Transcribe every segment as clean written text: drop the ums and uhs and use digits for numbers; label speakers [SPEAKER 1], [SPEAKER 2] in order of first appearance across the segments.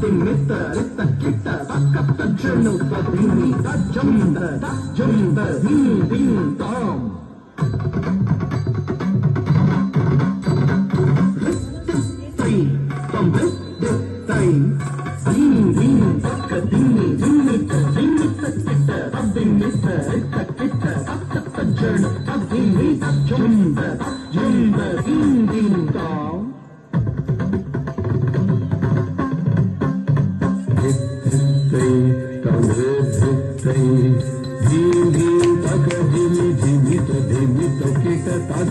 [SPEAKER 1] ತಿಮ್ಮಿತ್ತ ರಿತ್ತ ಕಿಟ್ಟ ತಕ್ಕ ತಜ್ಜಣ್ಣು ತಿಮ್ಮಿ ತಜ್ಜಂದ ಹಿಂಗ್ ತಾಮ್ ರಿತ್ತೈ ತಮ್ ರಿತ್ತೈ ಹಿಂಗ್ ತಕ್ಕ ತಿಮ್ಮಿ ತಿಮ್ಮಿತ್ತ ತಿಮ್ಮಿತ್ತ ಕಿಟ್ಟ ತದ್ದಿಮ್ಮಿತ್ತ ರಿತ್ತ ಕಿಟ್ಟ ತಕ್ಕ ತಜ್ಜಣ್ಣು ತದ್ದಿಮ್ಮಿ ತಜ್ಜಂದ ಹಿಂಗ್ ತಾಮ್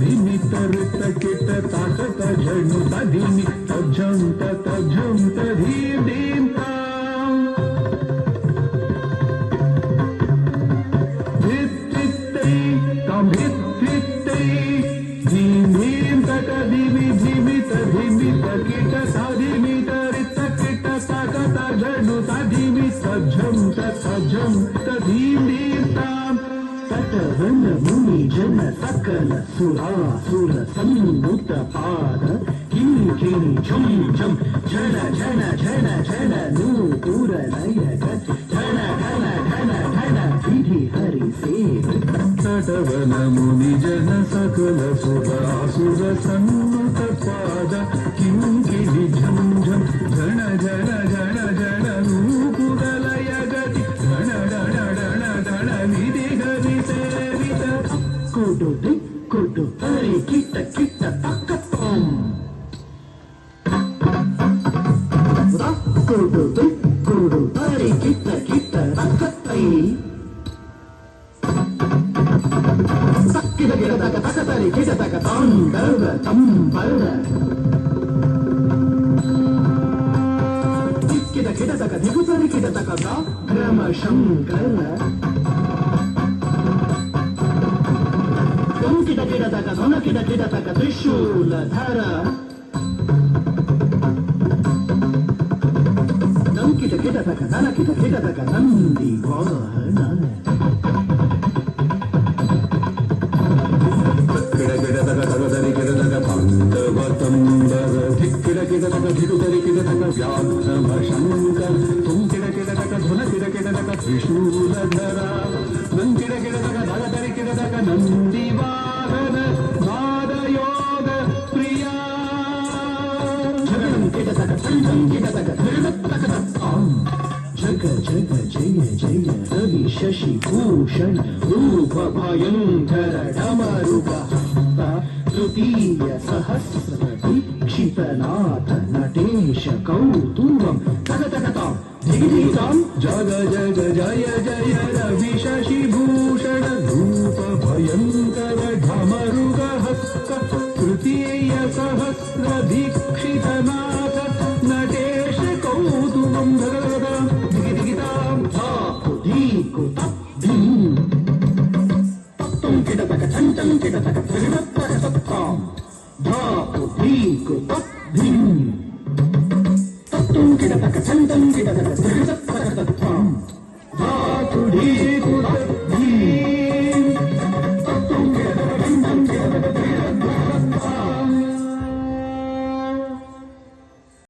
[SPEAKER 1] ಧಿಮಿತ ಋತ ಕಿಟ ತಾಕತ ಝಣ್ಣು ತಧಿಮಿ ತಜ್ಜಂತ ತಜ್ಜಂತ ಧೀಂ ಧೀಂ ತಾಂ ಧಿತ್ತೈ ತಾಂ ಧಿತ್ತೈ ಧೀಂ ಧೀಂ ತಕ ಧಿಮಿ ಧಿಮಿತ ಧಿಮಿತ ಕಿಟ ತಾಧಿಮಿತ ರಿತ ಕಿಟ ತಾಕತ ಝಣ್ಣು ತಧಿಮಿ ತಜ್ಜಂತ ತಜ್ಜಂತ ಧೀಂ ಧೀಂ ತಾಂ ತಟವನ ಮುನಿ ಜನ ಸಕಲ ಸುರಾಸುರ ಸನ್ನುತ ಪಾದ ಕಿಣಿ ಕಿಣಿ ಝಂ ಝಂ ಝಣ ಝಣ ಝಣ ಝಣ ನೂಪುರ ಲಯ ಝಣ ಘನ ಘನ ಘನ ವಿಧಿ ಹರಿ ಸೇವೆ ತಟವನ ಮುನಿ ಜನ ಸಕಲ ಸುರಾಸುರ ಸನ್ನುತ ಪಾದ ಕಿಣಿ ಕಿಣಿ ಝಂ ಝಂ ಝಣ ಝಣ ಝಣ ಝಣ ನೂಪುರ ಲಯ ಗತಿ ಢಣ ಢಣ ಢಣ ಢಣ ವಿಧಿ ಹರಿ ಸೇವಿತ ಕುಡು ದಿಕ್ಕುಡು ಹರಿ ಕಿಟ್ಟ ಕಿಟ್ಟ ತಕ್ಕತ್ತೋಂ ಕುಡು ದಿಕ್ಕುಡು ಹರಿ ಕಿಟ್ಟ ಕಿಟ್ಟ ತಕ್ಕತ್ತೈ ತಕ್ಕಿದ ಗಿಡದಾಗ ತಕತರಿ ಕಿಟತಕ ತಾಂಡವ ತಂಬಳ ದಿಕ್ಕಿದ ಕಿಡತಕ ದಿಗುತರಿ ಕಿಡತಕ ಕ್ರಮ ಶಂಕರ ಕಿಡ ಕಿಡತಕ ಸೊನಕಿಡ ಕಿಡತಕ ತ್ರಿಶೂಲಧರ ನಂಕಿಟ ಕಿಡತಕ ದನಕಿಟ ಕಿಡತಕ ನಂದಿ ವಾಹನ ಕಿಡ ಕಿಡತಕ ತಗದರಿ ಕಿಡತಕ ಪಾಂಡವ ತಂಬರ ಧಿಕ್ಕಿಡ ಕಿಡತಕ ಧಿಡುದರಿ ಕಿಡತಕ ವ್ಯಾಘ್ರಮ ಶಂಕರ ತುಂಕಿಡ ಕಿಡತಕ ಧುನ ಕಿಡ ಕಿಡತಕ ತ್ರಿಶೂಲಧರ ನಂಕಿಡ ಕಿಡತಕ ದಗದರಿ ಕಿಡತಕ ನಂದಿ ವಾಹನ ನಾದಯೋಗ ಪ್ರಿಯ ಜಗಂ ಕಿಡತಕ ಸಂಜಂ ಕಿಡತಕ ಧೃತತಕ ಜಗ ಜಗ ಜಯ ಜಯ ರವಿ ಶಶಿ ಭೂಷಣ ರೂಪ ಭಯಂಕರ ಡಮರುಗ ತೃತೀಯ ಸಹಸ್ರ ದೀಕ್ಷಿತನಾಥ ನಟೇಶ ಕೌತುಕಂ ತಗತಗತಾಂ ಧಿಗಿಧಿಗಿತಾಂ ಜಗ ಜಗ ಜಯ ಜಯ ರವಿ ಶಶಿ ಭೂಷಣ ರೂಪ ಭಯಂಕರ ಢಮರುಗ ಹಸ್ತ ತೃತೀಯ ಸಹಸ್ರ ದೀಕ್ಷಿತನಾಥ ನಟೇಶ ಕೌತುಕಂ ತಗತಗತಾಂ ಧಿಗಿಧಿಗಿತಾಂ ಧಾಕು ಧೀಕು ತದ್ಧಿಂ ತತ್ತಂ ಕಿಡತಕ ಚಂಚಂ ಕಿಡತಕ ತ್ರಿಗತಕ ಸತ್ತಾಂ ಧಾಕು ಧೀಕು ತದ್ಧಿಂ ತತ್ತಂ ಕಿಡತಕ ಚಂಚಂ ಕಿಡತಕ ತ್ರಿಗತಕ ಸತ್ತಾಂ ಧಾಕು ಧೀಕು